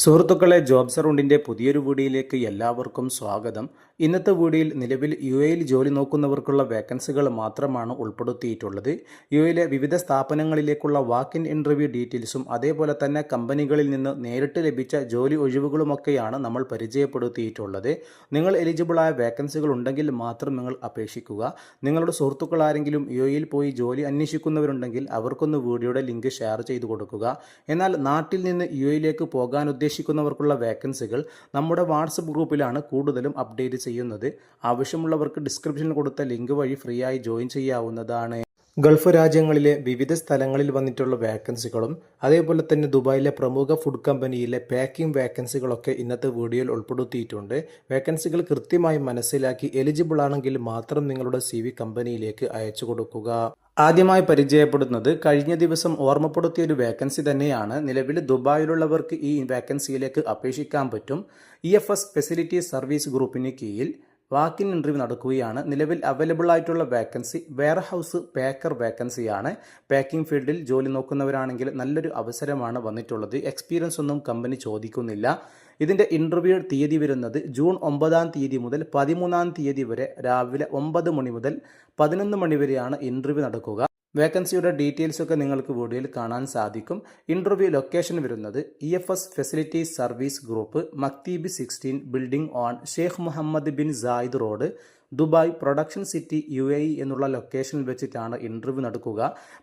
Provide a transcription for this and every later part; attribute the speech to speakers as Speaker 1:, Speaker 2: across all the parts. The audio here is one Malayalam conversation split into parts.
Speaker 1: സുഹൃത്തുക്കളെ, ജോബ്സ് അറൗണ്ടിൻ്റെ പുതിയൊരു വീഡിയോയിലേക്ക് എല്ലാവർക്കും സ്വാഗതം. ഇന്നത്തെ വീഡിയോയിൽ നിലവിൽ യുഎഇയിൽ ജോലി നോക്കുന്നവർക്കുള്ള വേക്കൻസികൾ മാത്രമാണ് ഉൾപ്പെടുത്തിയിട്ടുള്ളത്. യുഎഇയിലെ വിവിധ സ്ഥാപനങ്ങളിലേക്കുള്ള വാക്ക് ഇൻ ഇൻ്റർവ്യൂ ഡീറ്റെയിൽസും അതേപോലെ തന്നെ കമ്പനികളിൽ നിന്ന് നേരിട്ട് ലഭിച്ച ജോലി ഒഴിവുകളുമൊക്കെയാണ് നമ്മൾ പരിചയപ്പെടുത്തിയിട്ടുള്ളത്. നിങ്ങൾ എലിജിബിളായ വേക്കൻസികൾ ഉണ്ടെങ്കിൽ മാത്രം നിങ്ങൾ അപേക്ഷിക്കുക. നിങ്ങളുടെ സുഹൃത്തുക്കൾ ആരെങ്കിലും യുഎഇയിൽ പോയി ജോലി അന്വേഷിക്കുന്നവരുണ്ടെങ്കിൽ അവർക്കൊന്ന് വീഡിയോയുടെ ലിങ്ക് ഷെയർ ചെയ്ത് കൊടുക്കുക. എന്നാൽ നാട്ടിൽ നിന്ന് യുഎഇയിലേക്ക് പോകാൻ ഉദ്ദേശിക്കുന്നവർക്കുള്ള വേക്കൻസികൾ നമ്മുടെ വാട്സപ്പ് ഗ്രൂപ്പിലാണ് കൂടുതലും അപ്ഡേറ്റ് ചെയ്യുന്നത്. ആവശ്യമുള്ളവർക്ക് ഡിസ്ക്രിപ്ഷനിൽ കൊടുത്ത ലിങ്ക് വഴി ഫ്രീ ആയി ജോയിൻ ചെയ്യാവുന്നതാണ്. ഗൾഫ് രാജ്യങ്ങളിലെ വിവിധ സ്ഥലങ്ങളിൽ വന്നിട്ടുള്ള വേക്കൻസികളും അതേപോലെ തന്നെ ദുബായിലെ പ്രമുഖ ഫുഡ് കമ്പനിയിലെ പാക്കിംഗ് വേക്കൻസികളൊക്കെ ഇന്നത്തെ വീഡിയോയിൽ ഉൾപ്പെടുത്തിയിട്ടുണ്ട്. വേക്കൻസികൾ കൃത്യമായി മനസ്സിലാക്കി എലിജിബിൾ ആണെങ്കിൽ മാത്രം നിങ്ങളുടെ CV കമ്പനിയിലേക്ക് അയച്ചു കൊടുക്കുക. ആദ്യമായി പരിചയപ്പെടുന്നത് കഴിഞ്ഞ ദിവസം ഓർമ്മപ്പെടുത്തിയ ഒരു വേക്കൻസി തന്നെയാണ്. നിലവിൽ ദുബായിലുള്ളവർക്ക് ഈ വേക്കൻസിയിലേക്ക് അപേക്ഷിക്കാൻ പറ്റും. EFS ഫെസിലിറ്റി സർവീസ് ഗ്രൂപ്പിന് കീഴിൽ വാക്ക് ഇൻ ഇൻ്റർവ്യൂ നടക്കുകയാണ്. നിലവിൽ അവൈലബിൾ ആയിട്ടുള്ള വേക്കൻസി വെയർഹൗസ് പാക്കർ വേക്കൻസിയാണ്. പാക്കിംഗ് ഫീൽഡിൽ ജോലി നോക്കുന്നവരാണെങ്കിൽ നല്ലൊരു അവസരമാണ് വന്നിട്ടുള്ളത്. എക്സ്പീരിയൻസ് ഒന്നും കമ്പനി ചോദിക്കുന്നില്ല. ഇതിൻ്റെ ഇൻ്റർവ്യൂ തീയതി വരുന്നത് ജൂൺ 9 മുതൽ 13 വരെ രാവിലെ 9 മണി മുതൽ 11 മണി വരെയാണ് ഇൻ്റർവ്യൂ നടക്കുക. വേക്കൻസിയുടെ ഡീറ്റെയിൽസ് ഒക്കെ നിങ്ങൾക്ക് വീഡിയോയിൽ കാണാൻ സാധിക്കും. ഇൻ്റർവ്യൂ ലൊക്കേഷൻ വരുന്നത് EFS ഫെസിലിറ്റി സർവീസ് ഗ്രൂപ്പ്, മക്തീബ് 16 building on Sheikh Mohammed bin Zayed road, Dubai production city UAE എന്നുള്ള ലൊക്കേഷനിൽ വെച്ചിട്ടാണ് ഇൻ്റർവ്യൂ നടക്കുക.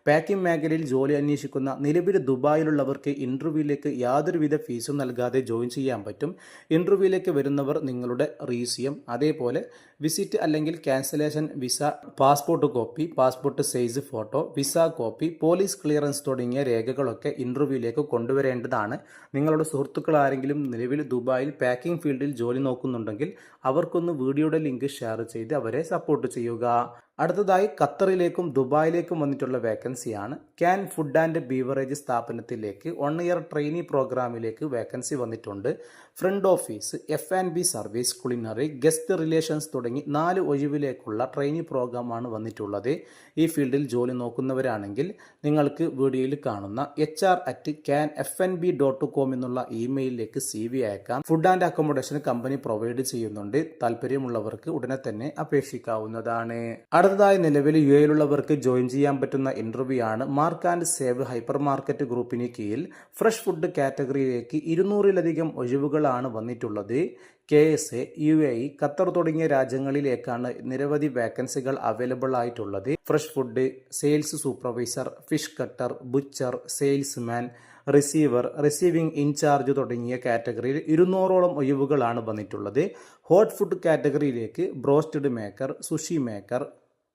Speaker 1: പാക്കിംഗ് മേഖലയിൽ ജോലി അന്വേഷിക്കുന്ന നിലവിൽ ദുബായിലുള്ളവർക്ക് ഇൻ്റർവ്യൂവിലേക്ക് യാതൊരുവിധ ഫീസും നൽകാതെ ജോയിൻ ചെയ്യാൻ പറ്റും. ഇൻ്റർവ്യൂവിലേക്ക് വരുന്നവർ നിങ്ങളുടെ റീസിയം, അതേപോലെ വിസിറ്റ് അല്ലെങ്കിൽ cancellation visa, passport copy, passport size photo, visa copy, police clearance തുടങ്ങിയ രേഖകളൊക്കെ ഇൻ്റർവ്യൂവിലേക്ക് കൊണ്ടുവരേണ്ടതാണ്. നിങ്ങളുടെ സുഹൃത്തുക്കൾ ആരെങ്കിലും നിലവിൽ ദുബായിൽ പാക്കിംഗ് ഫീൽഡിൽ ജോലി നോക്കുന്നുണ്ടെങ്കിൽ അവർക്കൊന്ന് വീഡിയോയുടെ ലിങ്ക് ഷെയർ ചെയ്ത് അവരെ സപ്പോർട്ട് ചെയ്യുക. അടുത്തതായി ഖത്തറിലേക്കും ദുബായിലേക്കും വന്നിട്ടുള്ള വേക്കൻസിയാണ്. ക്യാൻ ഫുഡ് ആൻഡ് ബീവറേജ് സ്ഥാപനത്തിലേക്ക് 1 ഇയർ ട്രെയിനി പ്രോഗ്രാമിലേക്ക് വേക്കൻസി വന്നിട്ടുണ്ട്. Front office, F&B service, culinary, guest relations തുടങ്ങി 4 ഒഴിവിലേക്കുള്ള ട്രെയിനി പ്രോഗ്രാമാണ് വന്നിട്ടുള്ളത്. ഈ ഫീൽഡിൽ ജോലി നോക്കുന്നവരാണെങ്കിൽ നിങ്ങൾക്ക് വീഡിയോയിൽ കാണുന്ന hr@canfnb.com എന്നുള്ള ഇമെയിലിലേക്ക് CV അയക്കാം. Food and accommodation company provide ചെയ്യുന്നുണ്ട്. താല്പര്യമുള്ളവർക്ക് ഉടനെ തന്നെ അപേക്ഷിക്കാവുന്നതാണ്. അടുത്തതായി നിലവിൽ UAEയിലുള്ളവർക്ക് ജോയിൻ ചെയ്യാൻ പറ്റുന്ന ഇൻ്റർവ്യൂ ആണ്. Mark and save hyper market ഗ്രൂപ്പിന് കീഴിൽ ഫ്രഷ് ഫുഡ് കാറ്റഗറിയിലേക്ക് 200-ലധികം ഒഴിവുകളാണ് വന്നിട്ടുള്ളത്. KSA, UAE, ഖത്തർ തുടങ്ങിയ രാജ്യങ്ങളിലേക്കാണ് നിരവധി വേക്കൻസികൾ അവൈലബിൾ ആയിട്ടുള്ളത്. Fresh food, sales supervisor, fish cutter, butcher, salesman, receiver, receiving in charge തുടങ്ങിയ കാറ്റഗറിയിൽ 200ഓളം ഒഴിവുകളാണ് വന്നിട്ടുള്ളത്. ഹോട്ട് ഫുഡ് കാറ്റഗറിയിലേക്ക് ബ്രോസ്റ്റഡ് മേക്കർ, സുഷി മേക്കർ,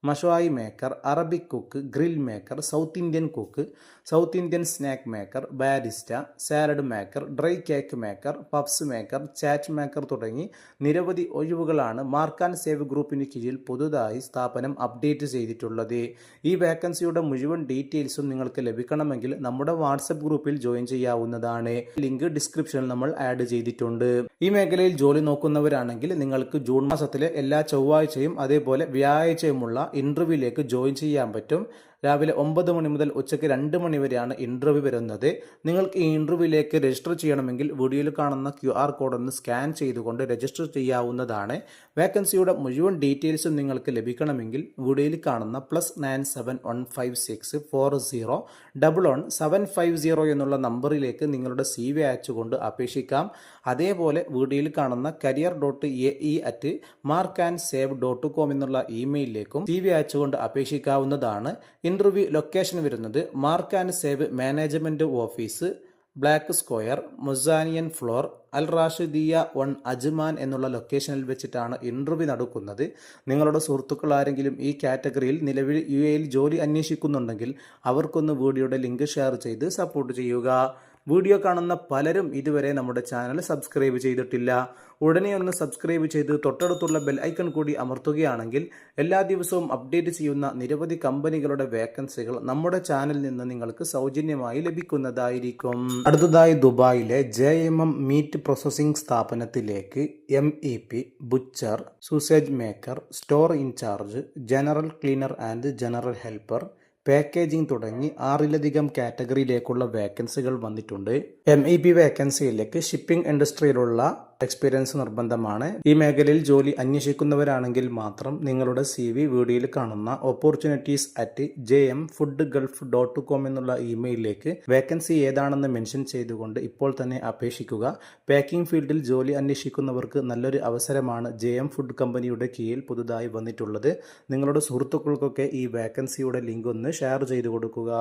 Speaker 1: മഷായി maker, Arabic cook, grill maker, south Indian cook, south Indian snack maker, barista, salad maker, dry cake maker, puffs maker, chaat maker തുടങ്ങി നിരവധി ഒഴിവുകളാണ് മാർക്ക് ആൻഡ് സേവ് ഗ്രൂപ്പിന് കീഴിൽ പുതുതായി സ്ഥാപനം അപ്ഡേറ്റ് ചെയ്തിട്ടുള്ളത്. ഈ വേക്കൻസിയുടെ മുഴുവൻ ഡീറ്റെയിൽസും നിങ്ങൾക്ക് ലഭിക്കണമെങ്കിൽ നമ്മുടെ വാട്സപ്പ് ഗ്രൂപ്പിൽ ജോയിൻ ചെയ്യാവുന്നതാണ്. ലിങ്ക് ഡിസ്ക്രിപ്ഷനിൽ നമ്മൾ ആഡ് ചെയ്തിട്ടുണ്ട്. ഈ മേഖലയിൽ ജോലി നോക്കുന്നവരാണെങ്കിൽ നിങ്ങൾക്ക് ജൂൺ മാസത്തിലെ എല്ലാ ചൊവ്വാഴ്ചയും അതേപോലെ വ്യാഴാഴ്ചയുമുള്ള ഇൻ്റർവ്യൂവിലേക്ക് ജോയിൻ ചെയ്യാൻ പറ്റും. രാവിലെ 9 മണി മുതൽ ഉച്ചയ്ക്ക് 2 മണി വരെയാണ് ഇൻ്റർവ്യൂ വരുന്നത്. നിങ്ങൾക്ക് ഈ ഇൻ്റർവ്യൂവിലേക്ക് രജിസ്റ്റർ ചെയ്യണമെങ്കിൽ വീഡിയോയിൽ കാണുന്ന QR കോഡ് ഒന്ന് സ്കാൻ ചെയ്തുകൊണ്ട് രജിസ്റ്റർ ചെയ്യാവുന്നതാണ്. വേക്കൻസിയുടെ മുഴുവൻ ഡീറ്റെയിൽസും നിങ്ങൾക്ക് ലഭിക്കണമെങ്കിൽ വീഡിയോയിൽ കാണുന്ന +971564011750 എന്നുള്ള നമ്പറിലേക്ക് നിങ്ങളുടെ CV അയച്ചുകൊണ്ട് അപേക്ഷിക്കാം. അതേപോലെ വീഡിയോയിൽ കാണുന്ന career.ae@markandsave.com എന്നുള്ള ഇമെയിലിലേക്കും CV അയച്ചുകൊണ്ട് അപേക്ഷിക്കാവുന്നതാണ്. ഇൻ്റർവ്യൂ ലൊക്കേഷൻ വരുന്നത് Mark and Save management office, black square, മുസാനിയൻ ഫ്ലോർ, അൽ റാഷിദിയ 1 അജ്മാൻ എന്നുള്ള ലൊക്കേഷനിൽ വെച്ചിട്ടാണ് ഇൻ്റർവ്യൂ നടക്കുന്നത്. നിങ്ങളുടെ സുഹൃത്തുക്കൾ ആരെങ്കിലും ഈ കാറ്റഗറിയിൽ നിലവിൽ UAEയിൽ ജോലി അന്വേഷിക്കുന്നുണ്ടെങ്കിൽ അവർക്കൊന്ന് വീഡിയോയുടെ ലിങ്ക് ഷെയർ ചെയ്ത് സപ്പോർട്ട് ചെയ്യുക. വീഡിയോ കാണുന്ന പലരും ഇതുവരെ നമ്മുടെ ചാനൽ സബ്സ്ക്രൈബ് ചെയ്തിട്ടില്ല. ഉടനെ ഒന്ന് സബ്സ്ക്രൈബ് ചെയ്ത് തൊട്ടടുത്തുള്ള ബെൽ ഐക്കൺ കൂടി അമർത്തുകയാണെങ്കിൽ എല്ലാ ദിവസവും അപ്ഡേറ്റ് ചെയ്യുന്ന നിരവധി കമ്പനികളുടെ വേക്കൻസികൾ നമ്മുടെ ചാനലിൽ നിന്ന് നിങ്ങൾക്ക് സൗജന്യമായി ലഭിക്കുന്നതായിരിക്കും. അടുത്തതായി ദുബായിലെ JMM മീറ്റ് പ്രോസസ്സിംഗ് സ്ഥാപനത്തിലേക്ക് MEP, butcher, sausage maker, store in charge, general cleaner and general helper, packaging തുടങ്ങി 6ലധികം കാറ്റഗറിയിലേക്കുള്ള വേക്കൻസികൾ വന്നിട്ടുണ്ട്. MEP വേക്കൻസിയിലേക്ക് ഷിപ്പിംഗ് ഇൻഡസ്ട്രിയിലുള്ള എക്സ്പീരിയൻസ് നിർബന്ധമാണ്. ഈ മേഖലയിൽ ജോലി അന്വേഷിക്കുന്നവരാണെങ്കിൽ മാത്രം നിങ്ങളുടെ CV വീഡിയോയിൽ കാണുന്ന opportunities@jmfoodgulf.com എന്നുള്ള ഇമെയിലിലേക്ക് വേക്കൻസി ഏതാണെന്ന് മെൻഷൻ ചെയ്തുകൊണ്ട് ഇപ്പോൾ തന്നെ അപേക്ഷിക്കുക. പാക്കിംഗ് ഫീൽഡിൽ ജോലി അന്വേഷിക്കുന്നവർക്ക് നല്ലൊരു അവസരമാണ് JM ഫുഡ് കമ്പനിയുടെ കീഴിൽ പുതുതായി വന്നിട്ടുള്ളത്. നിങ്ങളുടെ സുഹൃത്തുക്കൾക്കൊക്കെ ഈ വേക്കൻസിയുടെ ലിങ്ക് ഒന്ന് ഷെയർ ചെയ്തു കൊടുക്കുക.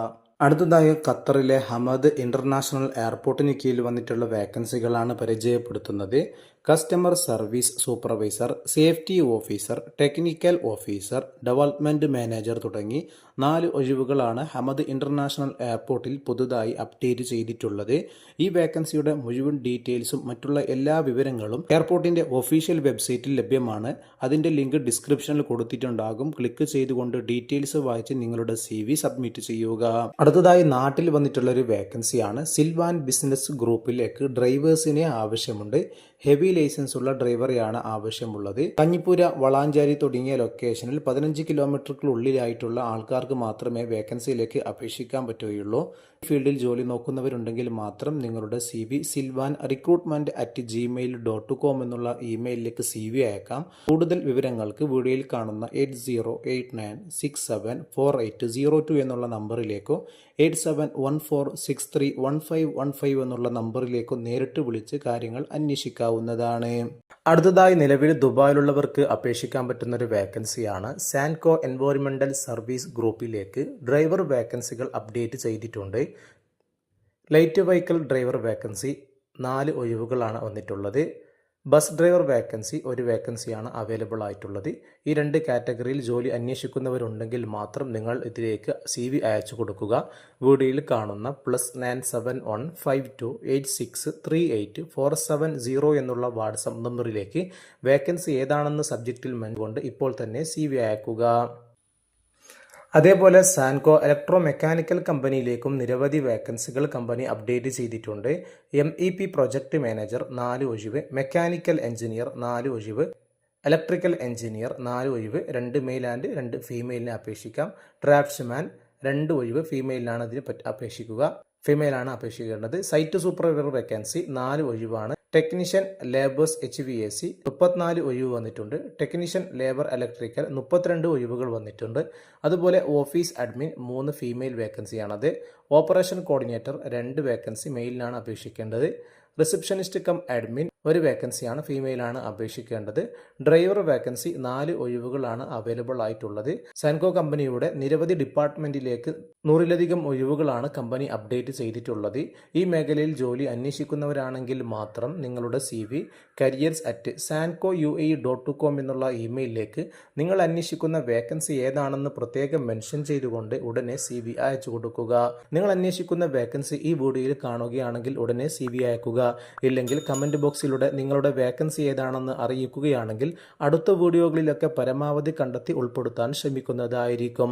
Speaker 1: അടുത്തതായി ഖത്തറിലെ ഹമദ് ഇന്റർനാഷണൽ എയർപോർട്ടിന് കീഴിൽ വന്നിട്ടുള്ള വേക്കൻസികളാണ് പരിചയപ്പെടുത്തുന്നത്. Customer service supervisor, safety officer, technical officer, development manager തുടങ്ങി 4 ഒഴിവുകളാണ് ഹമദ് ഇന്റർനാഷണൽ എയർപോർട്ടിൽ പുതുതായി അപ്ഡേറ്റ് ചെയ്തിട്ടുള്ളത്. ഈ വേക്കൻസിയുടെ മുഴുവൻ ഡീറ്റെയിൽസും മറ്റുള്ള എല്ലാ വിവരങ്ങളും എയർപോർട്ടിന്റെ ഒഫീഷ്യൽ വെബ്സൈറ്റിൽ ലഭ്യമാണ്. അതിന്റെ ലിങ്ക് ഡിസ്ക്രിപ്ഷനിൽ കൊടുത്തിട്ടുണ്ടാകും. ക്ലിക്ക് ചെയ്തുകൊണ്ട് ഡീറ്റെയിൽസ് വായിച്ച് നിങ്ങളുടെ CV സബ്മിറ്റ് ചെയ്യുക. അടുത്തതായി നാട്ടിൽ വന്നിട്ടുള്ള ഒരു വേക്കൻസിയാണ്. സിൽവാൻ ബിസിനസ് ഗ്രൂപ്പിലേക്ക് ഡ്രൈവേഴ്സിനെ ആവശ്യമുണ്ട്. ഹെവി ലൈസൻസ് ഉള്ള ഡ്രൈവറെയാണ് ആവശ്യമുള്ളത്. കഞ്ഞിപ്പുര, വളാഞ്ചേരി തുടങ്ങിയ ലൊക്കേഷനിൽ 15 കിലോമീറ്ററുകൾക്കുള്ളിലായിട്ടുള്ള ആൾക്കാർക്ക് മാത്രമേ വേക്കൻസിയിലേക്ക് അപേക്ഷിക്കാൻ പറ്റുകയുള്ളൂ. ഫീൽഡിൽ ജോലി നോക്കുന്നവരുണ്ടെങ്കിൽ മാത്രം നിങ്ങളുടെ CV silvan@gmail.com എന്നുള്ള ഇമെയിലിലേക്ക് CV അയക്കാം. കൂടുതൽ വിവരങ്ങൾക്ക് വീഡിയോയിൽ കാണുന്ന 8089674802 എന്നുള്ള നമ്പറിലേക്കോ 8714631515 എന്നുള്ള നമ്പറിലേക്കോ നേരിട്ട് വിളിച്ച് കാര്യങ്ങൾ അന്വേഷിക്കാവുന്നതാണ്. അടുത്തതായി നിലവിൽ ദുബായിലുള്ളവർക്ക് അപേക്ഷിക്കാൻ പറ്റുന്ന ഒരു വേക്കൻസിയാണ്. സാൻകോ എൻവയോൺമെന്റൽ സർവീസ് ഗ്രൂപ്പിലേക്ക് ഡ്രൈവർ വേക്കൻസികൾ അപ്ഡേറ്റ് ചെയ്തിട്ടുണ്ട്. ലൈറ്റ് വെഹിക്കിൾ ഡ്രൈവർ വേക്കൻസി 4 ഒഴിവുകളാണ് വന്നിട്ടുള്ളത്. ബസ് ഡ്രൈവർ വേക്കൻസി 1 വേക്കൻസിയാണ് അവൈലബിൾ ആയിട്ടുള്ളത്. ഈ 2 കാറ്റഗറിയിൽ ജോലി അന്വേഷിക്കുന്നവരുണ്ടെങ്കിൽ മാത്രം നിങ്ങൾ ഇതിലേക്ക് CV അയച്ചു കൊടുക്കുക. വീഡിയോയിൽ കാണുന്ന +971528638470 എന്നുള്ള വാട്സപ്പ് നമ്പറിലേക്ക് വേക്കൻസി ഏതാണെന്ന് സബ്ജക്റ്റിൽ കൊണ്ട് ഇപ്പോൾ തന്നെ CV അയക്കുക. അതേപോലെ സാൻകോ ഇലക്ട്രോ മെക്കാനിക്കൽ കമ്പനിയിലേക്കും നിരവധി വേക്കൻസികൾ കമ്പനി അപ്ഡേറ്റ് ചെയ്തിട്ടുണ്ട്. MEP പ്രൊജക്ട് മാനേജർ 4 ഒഴിവ്, മെക്കാനിക്കൽ എഞ്ചിനീയർ 4 ഒഴിവ്, ഇലക്ട്രിക്കൽ എഞ്ചിനീയർ 4 ഒഴിവ്, 2 മെയിൽ ആൻഡ് 2 ഫീമെയിലിനെ അപേക്ഷിക്കാം. ഡ്രാഫ്റ്റ്സ്മാൻ 2 ഒഴിവ്, ഫീമെയിലാണ് അതിന് ഫീമെയിലാണ് അപേക്ഷിക്കേണ്ടത്. സൈറ്റ് സൂപ്പർവൈസർ വേക്കൻസി 4 ഒഴിവാണ്. ടെക്നീഷ്യൻ ലേബേഴ്സ് HVAC 34 ഒഴിവ് വന്നിട്ടുണ്ട്. ടെക്നീഷ്യൻ ലേബർ ഇലക്ട്രിക്കൽ 32 ഒഴിവുകൾ വന്നിട്ടുണ്ട്. അതുപോലെ ഓഫീസ് അഡ്മിൻ 3 ഫീമെയിൽ വേക്കൻസിയാണത്. ഓപ്പറേഷൻ കോർഡിനേറ്റർ 2 വേക്കൻസി മെയിലിനാണ് അപേക്ഷിക്കേണ്ടത്. റിസപ്ഷനിസ്റ്റ് കം അഡ്മിൻ 1 വേക്കൻസിയാണ്, ഫീമെയിലാണ് അപേക്ഷിക്കേണ്ടത്. ഡ്രൈവർ വേക്കൻസി 4 ഒഴിവുകളാണ് അവൈലബിൾ ആയിട്ടുള്ളത്. സാൻകോ കമ്പനിയുടെ നിരവധി ഡിപ്പാർട്ട്മെന്റിലേക്ക് 100ലധികം ഒഴിവുകളാണ് കമ്പനി അപ്ഡേറ്റ് ചെയ്തിട്ടുള്ളത്. ഈ മേഖലയിൽ ജോലി അന്വേഷിക്കുന്നവരാണെങ്കിൽ മാത്രം നിങ്ങളുടെ CV careers@sancoUAE.com എന്നുള്ള ഇമെയിലിലേക്ക് നിങ്ങൾ അന്വേഷിക്കുന്ന വേക്കൻസി ഏതാണെന്ന് പ്രത്യേകം മെൻഷൻ ചെയ്തുകൊണ്ട് ഉടനെ CV അയച്ചു കൊടുക്കുക. നിങ്ങൾ അന്വേഷിക്കുന്ന വേക്കൻസി ഈ വീഡിയോയിൽ കാണുകയാണെങ്കിൽ ഉടനെ CV അയക്കുക. ഇല്ലെങ്കിൽ കമന്റ് ബോക്സിലൂടെ നിങ്ങളുടെ വേക്കൻസി ഏതാണെന്ന് അറിയിക്കുകയാണെങ്കിൽ അടുത്ത വീഡിയോകളിലൊക്കെ പരമാവധി കണ്ടെത്തി ഉൾപ്പെടുത്താൻ ശ്രമിക്കുന്നതായിരിക്കും.